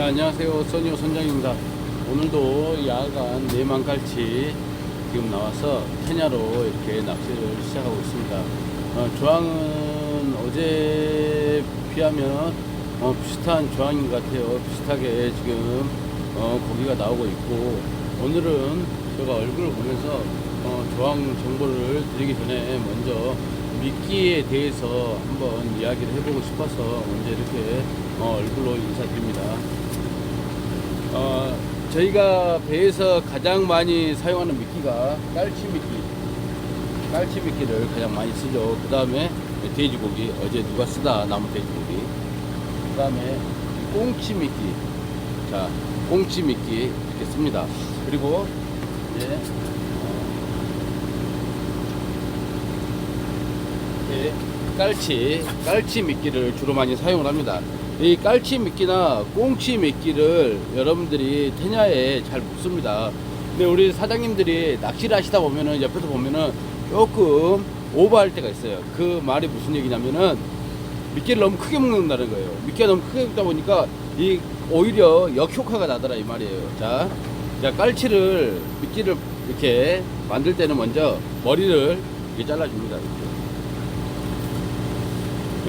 네, 안녕하세요. 써니오 선장입니다. 오늘도 야간 내만갈치 지금 나와서 테냐로 이렇게 낚시를 시작하고 있습니다. 조항은 어제 비하면 비슷한 조항인 것 같아요. 비슷하게 지금 고기가 나오고 있고, 오늘은 제가 얼굴을 보면서 조항 정보를 드리기 전에 먼저 미끼에 대해서 한번 이야기를 해보고 싶어서 먼저 이렇게 얼굴로 인사드립니다. 저희가 배에서 가장 많이 사용하는 미끼가 깔치 미끼를 가장 많이 쓰죠. 그 다음에 돼지고기, 어제 누가 쓰다 남은 돼지고기, 그 다음에 꽁치 미끼, 자 꽁치 미끼 이렇게 씁니다. 그리고 이제 깔치 미끼를 주로 많이 사용을 합니다. 이 깔치 미끼나 꽁치 미끼를 여러분들이 테냐에 잘 못 씁니다. 근데 우리 사장님들이 낚시를 하시다 보면은 옆에서 보면은 조금 오버할 때가 있어요. 그 말이 무슨 얘기냐면은 미끼를 너무 크게 먹는다는 거예요. 미끼가 너무 크게 먹다 보니까 이 오히려 역효과가 나더라 이 말이에요. 자 깔치를 미끼를 이렇게 만들 때는 먼저 머리를 이렇게 잘라줍니다. 이렇게.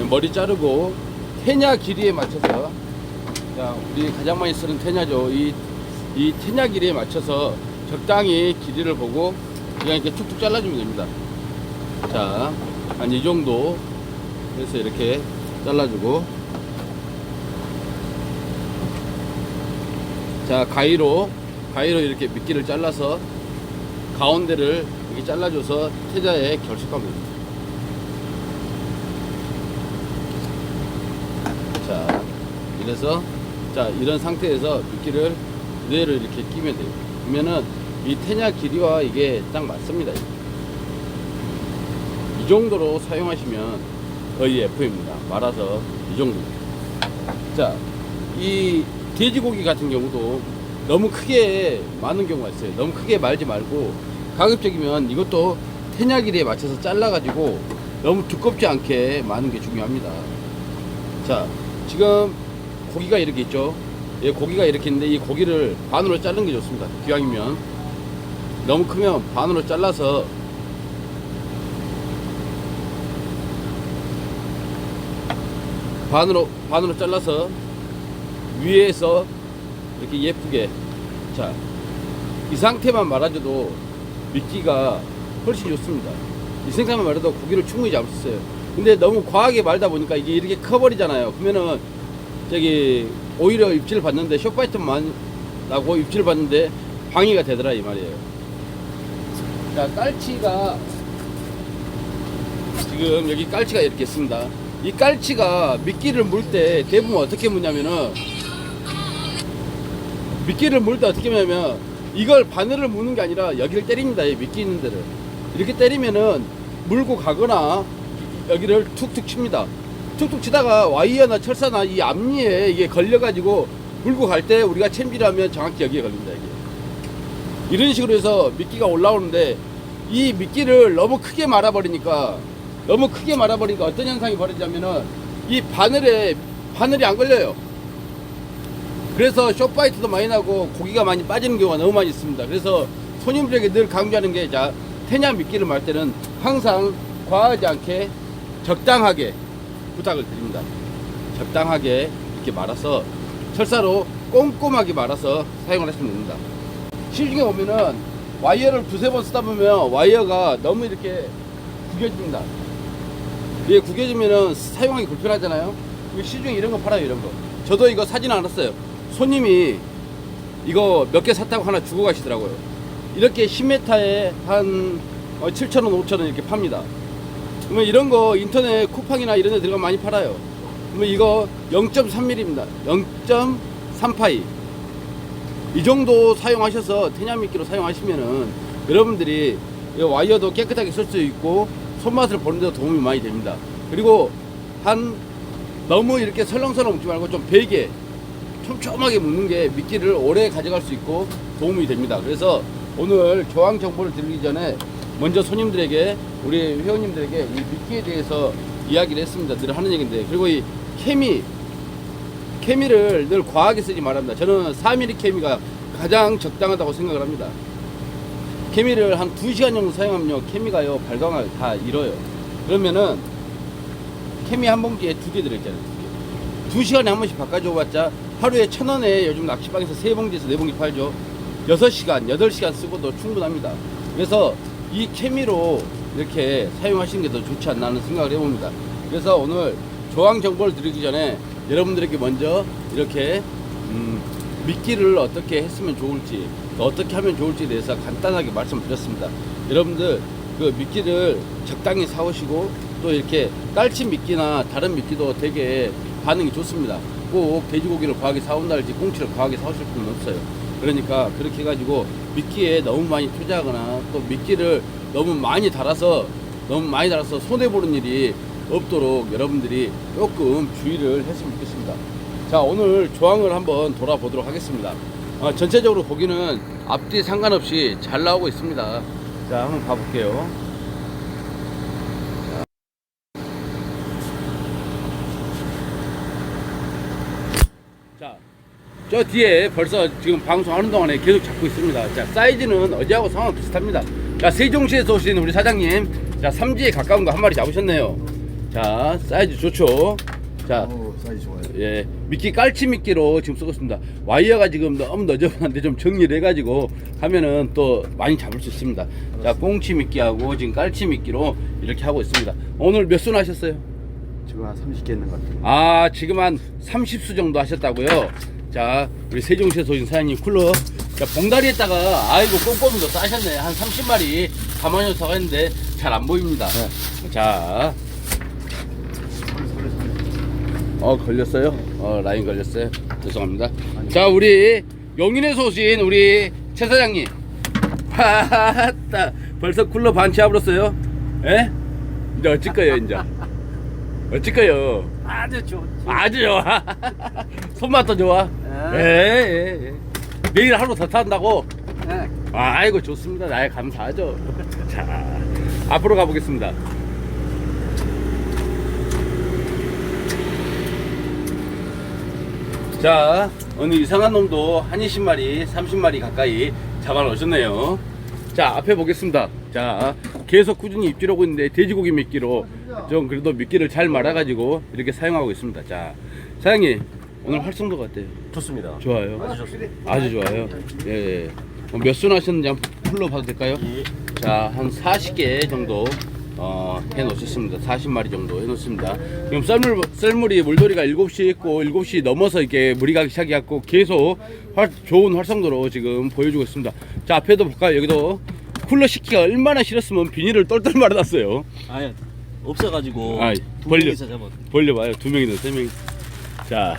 머리 자르고 테냐 길이에 맞춰서, 자 우리 가장 많이 쓰는 테냐죠. 이 테냐 길이에 맞춰서 적당히 길이를 보고 그냥 이렇게 툭툭 잘라주면 됩니다. 자 한 이 정도 해서 이렇게 잘라주고, 자 가위로 이렇게 미끼를 잘라서 가운데를 이렇게 잘라줘서 테냐에 결속하면 됩니다. 자, 이래서, 자, 이런 상태에서 미끼를 그대로 이렇게 끼면 돼요. 그러면은 이 테냐 길이와 이게 딱 맞습니다. 이 정도로 사용하시면 거의 F입니다. 말아서 이 정도. 자, 이 돼지고기 같은 경우도 너무 크게 마는 경우가 있어요. 너무 크게 말지 말고 가급적이면 이것도 테냐 길이에 맞춰서 잘라가지고 너무 두껍지 않게 마는 게 중요합니다. 자, 지금 고기가 이렇게 있죠. 예, 고기가 이렇게 있는데 이 고기를 반으로 자르는 게 좋습니다. 기왕이면. 너무 크면 반으로 잘라서 반으로 잘라서 위에서 이렇게 예쁘게, 자, 이 상태만 말아줘도 미끼가 훨씬 좋습니다. 이 상태만 말아도 고기를 충분히 잡을 수 있어요. 근데 너무 과하게 말다 보니까 이게 이렇게 커버리잖아요. 그러면은 저기 오히려 입질을 받는데, 숏바이트만 나고 입질을 받는데 방해가 되더라 이 말이에요. 자, 깔치가 지금 여기 깔치가 이렇게 있습니다. 이 깔치가 미끼를 물 때 대부분 어떻게 무냐면은, 미끼를 물 때 어떻게 무냐면 이걸 바늘을 무는 게 아니라 여기를 때립니다. 이 미끼 있는 데를 이렇게 때리면은 물고 가거나 여기를 툭툭 칩니다. 툭툭 치다가 와이어나 철사나 이 앞니에 이게 걸려가지고 물고 갈 때 우리가 챔질하면 정확히 여기에 걸립니다. 이게. 이런 식으로 해서 미끼가 올라오는데, 이 미끼를 너무 크게 말아버리니까 어떤 현상이 벌어지냐면은 이 바늘이 안 걸려요. 그래서 숏바이트도 많이 나고 고기가 많이 빠지는 경우가 너무 많이 있습니다. 그래서 손님들에게 늘 강조하는 게, 자, 테냐 미끼를 말 때는 항상 과하지 않게 적당하게 부탁을 드립니다. 적당하게 이렇게 말아서 철사로 꼼꼼하게 말아서 사용을 하시면 됩니다. 시중에 보면은 와이어를 두세 번 쓰다 보면 와이어가 너무 이렇게 구겨집니다. 이게 구겨지면은 사용하기 불편하잖아요. 시중에 이런 거 팔아요. 이런 거. 저도 이거 사진 않았어요. 손님이 이거 몇 개 샀다고 하나 주고 가시더라고요. 이렇게 10m에 한 7,000원, 5,000원 이렇게 팝니다. 그러면 이런 거 인터넷 쿠팡이나 이런 데 들어가면 많이 팔아요. 그러면 이거 0.3mm입니다. 0.3파이. 이 정도 사용하셔서 테냐 미끼로 사용하시면은 여러분들이 와이어도 깨끗하게 쓸 수 있고 손맛을 보는 데도 도움이 많이 됩니다. 그리고 너무 이렇게 설렁설렁 묶지 말고 좀 베게 촘촘하게 묶는 게 미끼를 오래 가져갈 수 있고 도움이 됩니다. 그래서 오늘 조항 정보를 드리기 전에 먼저 손님들에게, 우리 회원님들에게 이 미끼에 대해서 이야기를 했습니다. 늘 하는 얘기인데, 그리고 이 케미를 늘 과하게 쓰지 말합니다. 저는 4mm 케미가 가장 적당하다고 생각을 합니다. 케미를 한 2시간 정도 사용하면요, 케미가요 발광을 다 잃어요. 그러면은 케미 한 봉지에 2개 들어있잖아요. 2시간에 한 번씩 바꿔줘봤자 하루에 1,000원에 요즘 낚시방에서 3봉지에서 4봉지 팔죠. 6시간, 8시간 쓰고도 충분합니다. 그래서 이 케미로 이렇게 사용하시는 게 더 좋지 않나 하는 생각을 해봅니다. 그래서 오늘 조항 정보를 드리기 전에 여러분들에게 먼저 이렇게 미끼를 어떻게 했으면 좋을지, 어떻게 하면 좋을지에 대해서 간단하게 말씀을 드렸습니다. 여러분들 그 미끼를 적당히 사오시고 또 이렇게 깔치 미끼나 다른 미끼도 되게 반응이 좋습니다. 꼭 돼지고기를 과하게 사온다 할지 꽁치를 과하게 사오실 필요는 없어요. 그러니까 그렇게 해가지고 미끼에 너무 많이 투자하거나 또 미끼를 너무 많이 달아서 손해보는 일이 없도록 여러분들이 조금 주의를 했으면 좋겠습니다. 자, 오늘 조항을 한번 돌아보도록 하겠습니다. 전체적으로 고기는 앞뒤 상관없이 잘 나오고 있습니다. 자, 한번 봐볼게요. 자, 저 뒤에 벌써 지금 방송하는 동안에 계속 잡고 있습니다. 자, 사이즈는 어제하고 상황 비슷합니다. 자, 세종시에서 오신 우리 사장님, 자, 삼지에 가까운 거 한 마리 잡으셨네요. 자, 사이즈 좋죠. 자, 사이즈 좋아요. 예, 미끼 깔치 미끼로 지금 쓰고 있습니다. 와이어가 지금 너무 너저분한데 좀 정리를 해가지고 하면은 또 많이 잡을 수 있습니다. 자, 꽁치 미끼하고 지금 깔치 미끼로 이렇게 하고 있습니다. 오늘 몇 수나 하셨어요? 지금 한 30개 있는 것 같아요. 아, 지금 한 30수 정도 하셨다고요? 자, 우리 세종시에서 오신 사장님 쿨러. 자, 봉다리에다가 아이고 꼼꼼히도 싸셨네. 한 30마리 가만히 서 했는데 잘 안 보입니다. 네. 자, 걸렸어요? 라인 걸렸어요? 죄송합니다. 자, 우리 용인에서 오신 우리 최 사장님. 하따, 벌써 쿨러 반치 해버렸어요? 예? 이제 어쩔 거예요, 이제? 어쩔 거예요? 아주 좋지. 아주 좋아. 손맛도 좋아. 예. 내일 하루 더 탄다고? 네. 아이고, 좋습니다. 나에 감사하죠. 자, 앞으로 가보겠습니다. 자, 오늘 이상한 놈도 한 20마리, 30마리 가까이 잡아 놓으셨네요. 자, 앞에 보겠습니다. 자, 계속 꾸준히 입질하고 있는데 돼지고기 미끼로 좀 그래도 미끼를 잘 말아가지고 이렇게 사용하고 있습니다. 자, 사장님, 오늘 활성도가 어때요? 좋습니다. 좋아요. 아주 좋습니다. 아주 좋아요. 예. 몇 수나 하셨는지 한번 불러봐도 될까요? 예. 자, 한 40개 정도 해놓으셨습니다. 40마리 정도 해놓습니다. 지금 썰물이 물돌이가 7시 있고 7시 넘어서 이렇게 물이 가기 시작해갖고 계속 좋은 활성도로 지금 보여주고 있습니다. 자, 앞에도 볼까요? 여기도 쿨러 식기가 얼마나 싫었으면 비닐을 똘똘 말아놨어요. 아니 없어가지고 아이, 두 벌려. 명이서 잡아. 벌려봐요. 2명이나 3명. 자,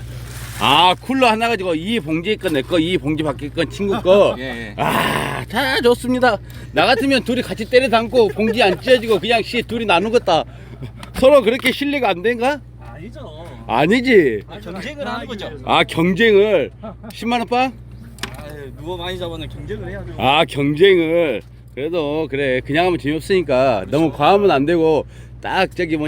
쿨러 하나 가지고 이 봉지 건 내 거, 이 봉지 밖에 건 친구 거. 예. 다 좋습니다. 나 같으면 둘이 같이 때려 담고 봉지 안 찢어지고 그냥 둘이 나누겠다. 서로 그렇게 신뢰가 안 된가? 아니죠. 아니지. 경쟁을 하는 거죠. 경쟁을 10만원 빵? 누가 많이 잡으면 경쟁을 해야죠. 경쟁을. 그래도 그래, 그냥 하면 재미없으니까 그렇죠. 너무 과하면 안 되고 딱 저기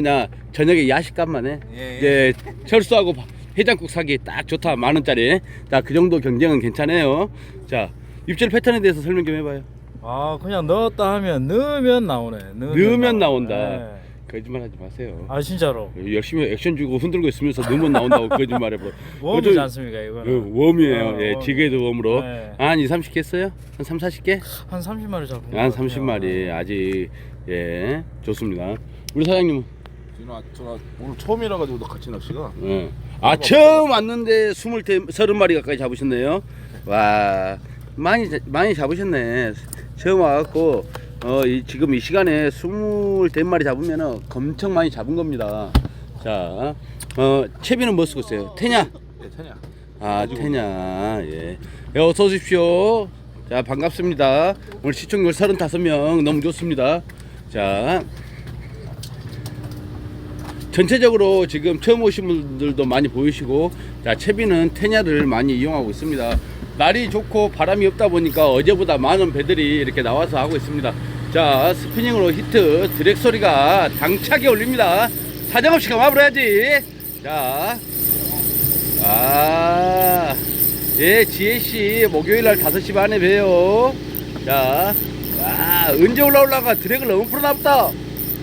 저녁에 야식값만 해. 예. 이제 철수하고 해장국 사기 딱 좋다. 10,000원짜리. 자, 그 정도 경쟁은 괜찮아요. 자, 입질 패턴에 대해서 설명 좀 해봐요. 그냥 넣었다 하면 넣으면 나오네. 넣으면 나온다. 네. 거짓말 하지 마세요. 진짜로. 열심히 액션 주고 흔들고 있으면서 넣으면 나온다고 거짓말 해봐. 웜이지 않습니까 이거는? 웜이에요. 예, 지게도 웜으로. 네. 한 2, 30개 했어요? 한 3, 40개? 한 30마리 잡은 한 것 같아요. 30마리. 아직, 예, 좋습니다. 우리 사장님은? 제가 오늘 처음이라 가지고 같이 낚시가. 예. 처음 왔는데 30마리 가까이 잡으셨네요. 와, 많이 잡으셨네. 처음 와갖고, 지금 이 시간에 20마리 잡으면 엄청 많이 잡은 겁니다. 자, 채비는 뭐 쓰고 있어요? 태냐? 네, 태냐. 태냐. 예. 어서 오십시오. 자, 반갑습니다. 오늘 시청률 35명 너무 좋습니다. 자, 전체적으로 지금 처음 오신 분들도 많이 보이시고, 자, 채비는 태냐를 많이 이용하고 있습니다. 날이 좋고 바람이 없다 보니까 어제보다 많은 배들이 이렇게 나와서 하고 있습니다. 자, 스피닝으로 히트 드랙 소리가 당차게 울립니다. 사정없이 감아버려야지. 자, 아, 예, 지혜씨, 목요일날 5시 반에 봬요. 자, 와, 언제 올라올라가 드랙을 너무 풀어놨다.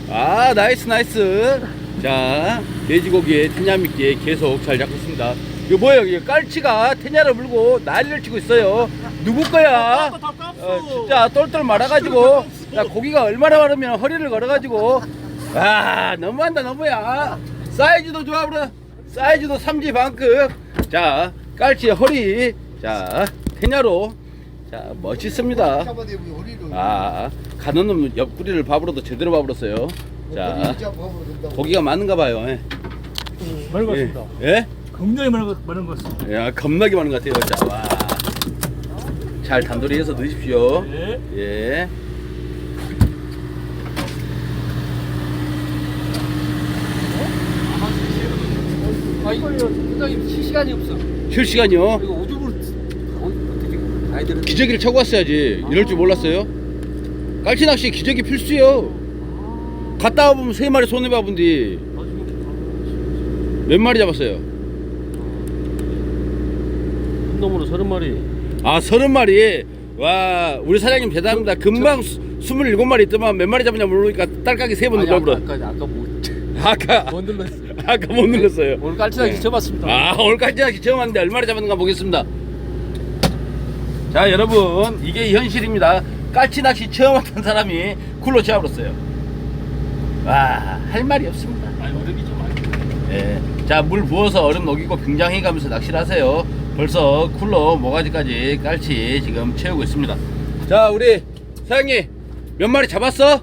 아, 나이스, 나이스. 자, 돼지고기에 테냐미끼에 계속 잘 잡고 있습니다. 이거 뭐예요? 이거 깔치가 테냐를 물고 난리를 치고 있어요. 누구 거야? 진짜 똘똘 말아가지고, 야, 고기가 얼마나 많으면 허리를 걸어가지고, 아, 너무한다, 너무야. 사이즈도 좋아, 그래. 사이즈도 3지 반급. 자, 깔치의 허리. 자, 테냐로. 자, 멋있습니다. 아, 가는 놈 옆구리를 밥으로도 제대로 밥으로써요. 자, 고기가 많은가 봐요. 예. 많은 것 같습니다. 예? 굉장히 많은 것 같습니다. 야, 겁나게 많은 것 같아요. 자, 와. 잘 단도리해서 넣으십시오. 네. 예. 아 이거 굉장히 쉴 시간이 없어. 쉴 시간이요? 이거 오줌을 어떻게 가야 되는데? 기저귀를 차고 왔어야지. 이럴 줄 몰랐어요. 깔치 낚시 기저귀 필수요. 갔다 와보면 3마리 손해봐본디. 몇 마리 잡았어요? 한 놈으로 30마리. 아, 30마리. 와, 우리 사장님 대단합니다. 금방 27마리 있더만 몇 마리 잡았냐 모르니까 딸깍이 3번 눌러버려. 아까 못 아까 눌렀어. 아까 못 눌렀어요. 오늘 깔치낚시 네. 쳐봤습니다. 아, 오늘 깔치낚시 처음 왔는데 얼마나 잡았는가 보겠습니다. 자, 여러분, 이게 현실입니다. 깔치낚시 처음 왔던 사람이 쿨로 채워버렸어요. 와, 할 말이 없습니다. 아니 얼음이 좀 많이. 예. 자, 물 부어서 얼음 녹이고 굉장히 가면서 낚시를 하세요. 벌써 쿨러 모가지까지 깔치 지금 채우고 있습니다. 자, 우리 사장님 몇 마리 잡았어?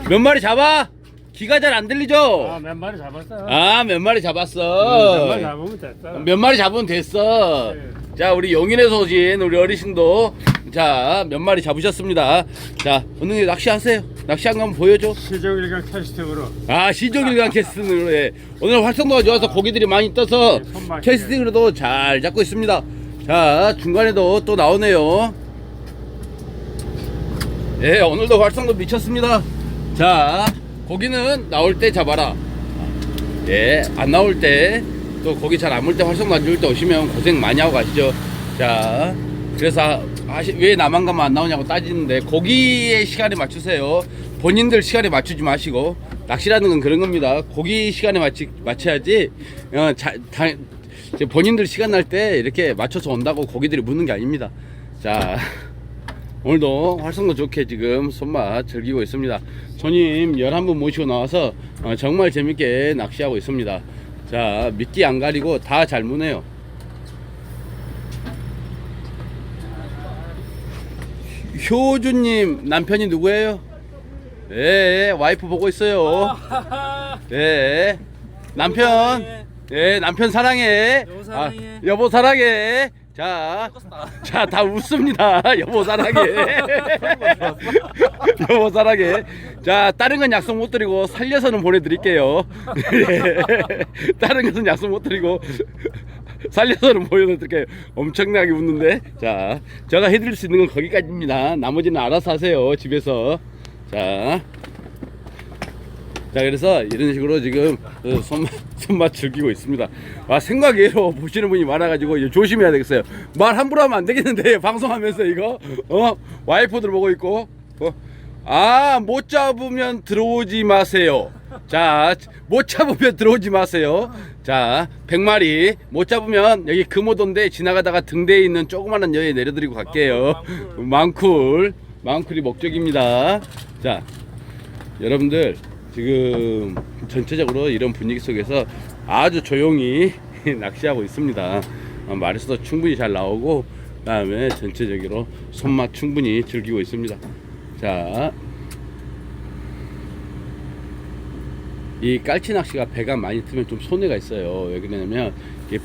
몇 마리 잡아? 귀가 잘 안 들리죠? 몇 마리 잡았어. 아, 몇 마리 잡았어. 몇 마리 잡으면 됐어. 몇 마리 잡으면 됐어. 네. 자, 우리 용인에서 오신 우리 어르신도 자, 몇 마리 잡으셨습니다. 자, 오늘 낚시하세요. 낚시한 거 한번 보여줘. 시종일관 캐스팅으로. 아, 시종일관 캐스팅으로. 예. 오늘 활성도가 좋아서 고기들이 많이 떠서 네, 손맛이네. 캐스팅으로도 잘 잡고 있습니다. 자, 중간에도 또 나오네요. 예, 오늘도 활성도 미쳤습니다. 자, 고기는 나올 때 잡아라. 예, 안 나올 때 또 고기 잘 안 물 때 활성도 안 좋을 때 오시면 고생 많이 하고 가시죠. 자, 그래서 왜 나만 가면 안 나오냐고 따지는데 고기의 시간에 맞추세요. 본인들 시간에 맞추지 마시고, 낚시라는 건 그런 겁니다. 고기 시간에 맞춰야지. 본인들 시간 날 때 이렇게 맞춰서 온다고 고기들이 묻는 게 아닙니다. 자, 오늘도 활성도 좋게 지금 손맛 즐기고 있습니다. 손님 11분 모시고 나와서 정말 재밌게 낚시하고 있습니다. 자, 미끼 안 가리고 다 잘 무네요. 효주님 남편이 누구예요? 네, 와이프 보고 있어요. 네, 남편. 네, 남편 사랑해. 여보 사랑해. 여보 사랑해. 자, 다 웃습니다. 여보 사랑해. 여보 사랑해. 자, 다른 건 약속 못 드리고 살려서는 보내드릴게요. 다른 것은 약속 못 드리고 살려서는 보여드릴게요. 엄청나게 웃는데. 자, 제가 해드릴 수 있는 건 거기까지입니다. 나머지는 알아서 하세요, 집에서. 자, 그래서 이런 식으로 지금 손맛 즐기고 있습니다. 아, 생각외로 보시는 분이 많아가지고 이제 조심해야 되겠어요. 말 함부로 하면 안 되겠는데, 방송하면서 이거 와이프들 보고 있고 못 잡으면 들어오지 마세요. 자, 못 잡으면 들어오지 마세요. 자, 100마리 못 잡으면 여기 금오도인데 지나가다가 등대에 있는 조그마한 여에 내려드리고 갈게요. 망쿨이 목적입니다. 자, 여러분들 지금 전체적으로 이런 분위기 속에서 아주 조용히 낚시하고 있습니다. 마리수도 충분히 잘 나오고, 그 다음에 전체적으로 손맛 충분히 즐기고 있습니다. 자, 이 깔치 낚시가 배가 많이 트면 좀 손해가 있어요. 왜 그러냐면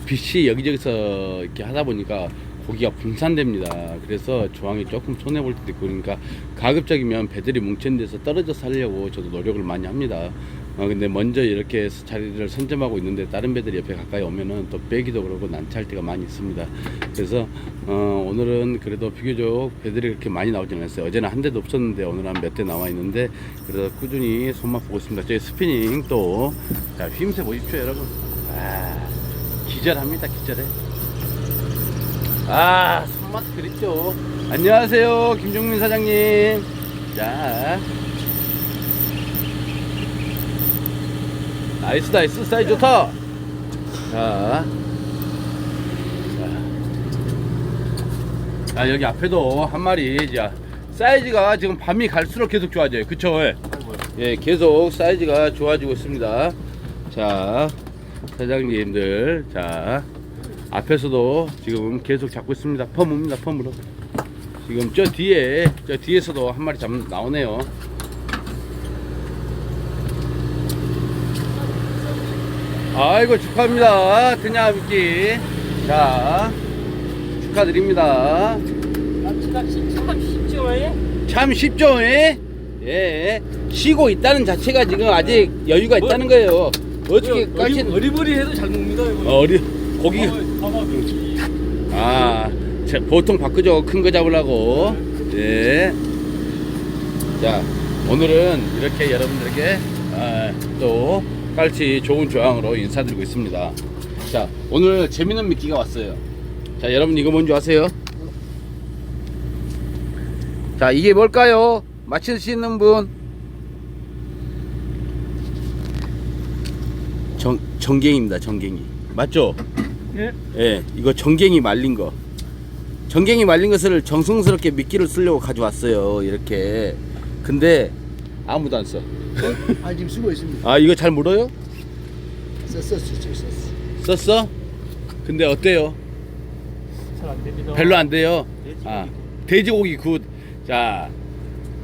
빛이 여기저기서 이렇게 하다 보니까 고기가 분산됩니다. 그래서 조항이 조금 손해볼 때도 있고, 그러니까 가급적이면 배들이 뭉친 데서 떨어져서 하려고 저도 노력을 많이 합니다. 근데 먼저 이렇게 자리를 선점하고 있는데 다른 배들이 옆에 가까이 오면은 또 빼기도 그러고 난처할 때가 많이 있습니다. 그래서 오늘은 그래도 비교적 배들이 그렇게 많이 나오진 않았어요. 어제는 한 대도 없었는데 오늘은 몇 대 나와 있는데, 그래서 꾸준히 손맛 보고 있습니다. 저희 스피닝 또, 자, 휘임새 보십시오, 여러분. 기절합니다. 기절해. 아, 손맛 그립죠. 안녕하세요, 김종민 사장님. 자, 나이스 나이스, 사이즈 좋다. 자, 자, 여기 앞에도 한 마리. 자, 사이즈가 지금 밤이 갈수록 계속 좋아져요. 그쵸? 예, 계속 사이즈가 좋아지고 있습니다. 자, 사장님들, 자, 앞에서도 지금 계속 잡고 있습니다. 펌입니다. 펌으로. 지금 저 뒤에서도 한 마리 나오네요. 아이고, 축하합니다. 드냐 미끼. 자, 축하드립니다. 낚시 참 쉽죠, 예? 참 쉽죠? 예. 쉬고 있다는 자체가 지금 아직 여유가 있다는 거예요. 어떻게 까시 어리버리해도 잘 먹습니다, 이거. 고기. 아, 보통 바꾸죠. 큰 거 잡으려고. 예. 자, 오늘은 이렇게 여러분들에게 또 깔치 좋은 조항으로 인사드리고 있습니다. 자, 오늘 재밌는 미끼가 왔어요. 자, 여러분 이거 뭔지 아세요? 자, 이게 뭘까요? 맞힐 수 있는 분? 정갱입니다. 정갱이. 맞죠? 예. 예, 이거 정갱이 말린 거. 정갱이 말린 것을 정성스럽게 미끼를 쓰려고 가져왔어요. 이렇게. 근데 아무도 안 써. 아 지금 쓰고 있습니다. 아, 이거 잘 물어요? 썼어. 썼어? 근데 어때요? 잘 안 됩니다. 별로 안 돼요. 아, 돼지고기 굿. 자,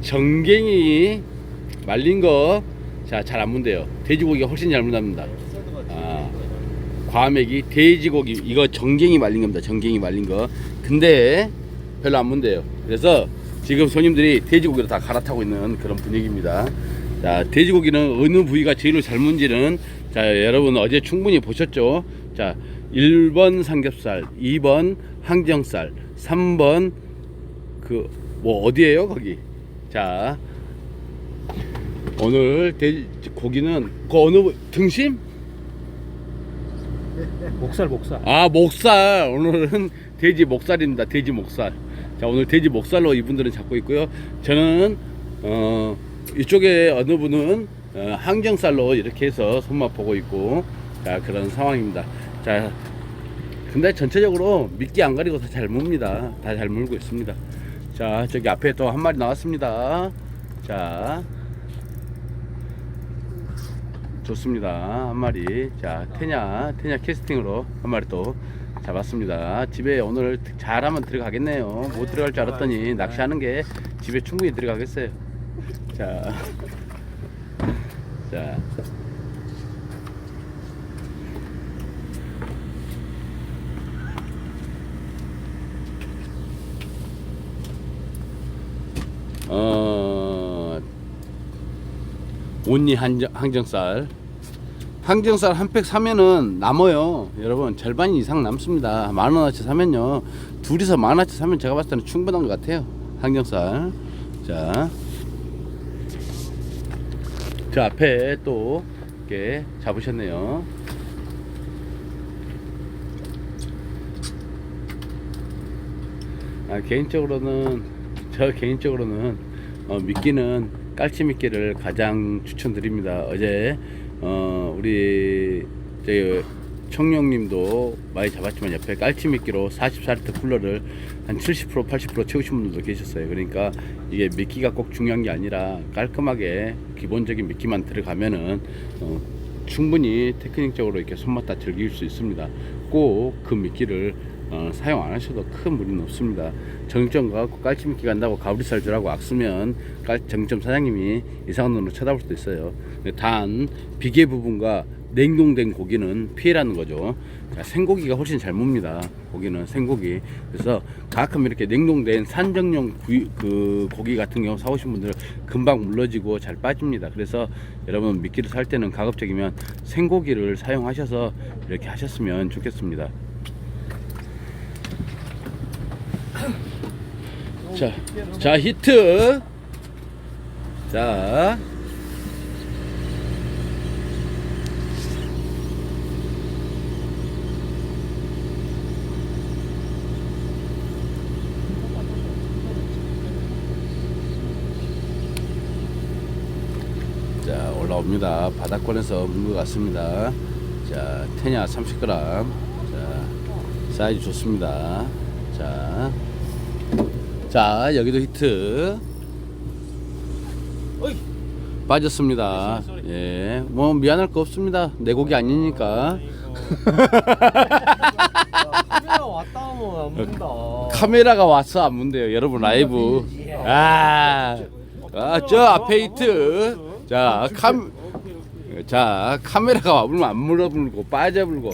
정갱이 말린 거, 자, 잘 안 문대요. 돼지고기가 훨씬 잘 문답니다. 아, 과메기, 돼지고기, 이거 정갱이 말린 겁니다. 정갱이 말린 거. 근데 별로 안 문대요. 그래서 지금 손님들이 돼지고기로 다 갈아타고 있는 그런 분위기입니다. 자, 돼지고기는 어느 부위가 제일 잘 문지는, 자, 여러분 어제 충분히 보셨죠? 자, 1번 삼겹살, 2번 항정살, 3번 뭐 어디에요 거기? 자, 오늘 고기는 어느 등심? 목살. 아, 목살. 오늘은 돼지 목살입니다. 돼지 목살. 자, 오늘 돼지 목살로 이분들은 잡고 있고요. 저는 이쪽에 어느 분은 항정살로 이렇게 해서 손맛 보고 있고, 자, 그런 상황입니다. 자, 근데 전체적으로 미끼 안 가리고 다 잘 뭅니다. 다 잘 물고 있습니다. 자, 저기 앞에 또 한 마리 나왔습니다. 자, 좋습니다. 한 마리. 자, 테냐 캐스팅으로 한 마리 또 잡았습니다. 집에 오늘 잘하면 들어가겠네요. 못 들어갈 줄 알았더니 낚시하는 게 집에 충분히 들어가겠어요. 자, 자, 온리 항정살 한 팩 사면은 남아요. 여러분, 절반 이상 남습니다. 10,000원어치 사면요, 둘이서 10,000원어치 사면 제가 봤을 때는 충분한 것 같아요. 항정살. 자, 저 앞에 또 이렇게 잡으셨네요. 저 개인적으로는 미끼는 깔치 미끼를 가장 추천드립니다. 어제 우리 청룡님도 많이 잡았지만 옆에 깔치 미끼로 44리터 쿨러를 한 70% 80% 채우신 분들도 계셨어요. 그러니까 이게 미끼가 꼭 중요한 게 아니라 깔끔하게 기본적인 미끼만 들어가면은 충분히 테크닉적으로 이렇게 손맛 다 즐길 수 있습니다. 꼭 그 미끼를 사용 안 하셔도 큰 무리는 없습니다. 정육점 가고 깔치 미끼 간다고 가브리살 주라고 악쓰면 정육점 사장님이 이상한 눈으로 쳐다볼 수도 있어요. 단 비계 부분과 냉동된 고기는 피해라는 거죠. 생고기가 훨씬 잘 뭅니다. 고기는 생고기. 그래서 가끔 이렇게 냉동된 산정용 그 고기 같은 경우 사오신 분들 금방 물러지고 잘 빠집니다. 그래서 여러분 미끼를 살 때는 가급적이면 생고기를 사용하셔서 이렇게 하셨으면 좋겠습니다. 자, 히트. 자, 나옵니다. 바닥권에서 문 것 같습니다. 자, 테냐 30g. 자, 사이즈 좋습니다. 자, 여기도 히트. 빠졌습니다. 예, 뭐 미안할 거 없습니다. 내 고기 아니니까. 카메라 왔다 하면 안 문다. 카메라가 와서 안 문대요. 여러분 라이브. 저 앞에 히트. 자, 카메라가 와불면 안 물어불고 빠져불고.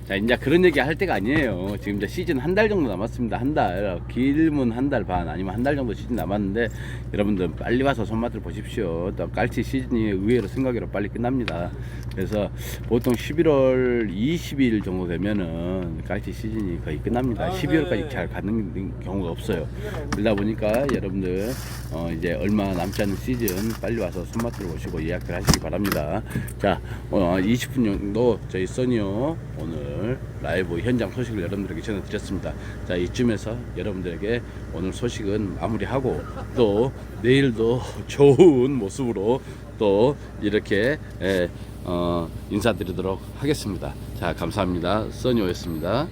자, 이제 그런 얘기 할 때가 아니에요. 지금 이제 시즌 한 달 정도 남았습니다. 한 달. 길면 한 달 반 아니면 한 달 정도 시즌 남았는데 여러분들 빨리 와서 손맛을 보십시오. 또 깔치 시즌이 의외로 생각외로 빨리 끝납니다. 그래서 보통 11월 20일 정도 되면은 깔치 시즌이 거의 끝납니다. 12월까지 잘 가는 경우가 없어요. 그러다 보니까 여러분들 이제 얼마 남지 않은 시즌 빨리 와서 손맛을 보시고 예약을 하시기 바랍니다. 자, 20분 정도 저희 써니오 오늘 라이브 현장 소식을 여러분들에게 전해드렸습니다. 자, 이쯤에서 여러분들에게 오늘 소식은 마무리하고 또 내일도 좋은 모습으로 또 이렇게 인사드리도록 하겠습니다. 자, 감사합니다. 써니오였습니다.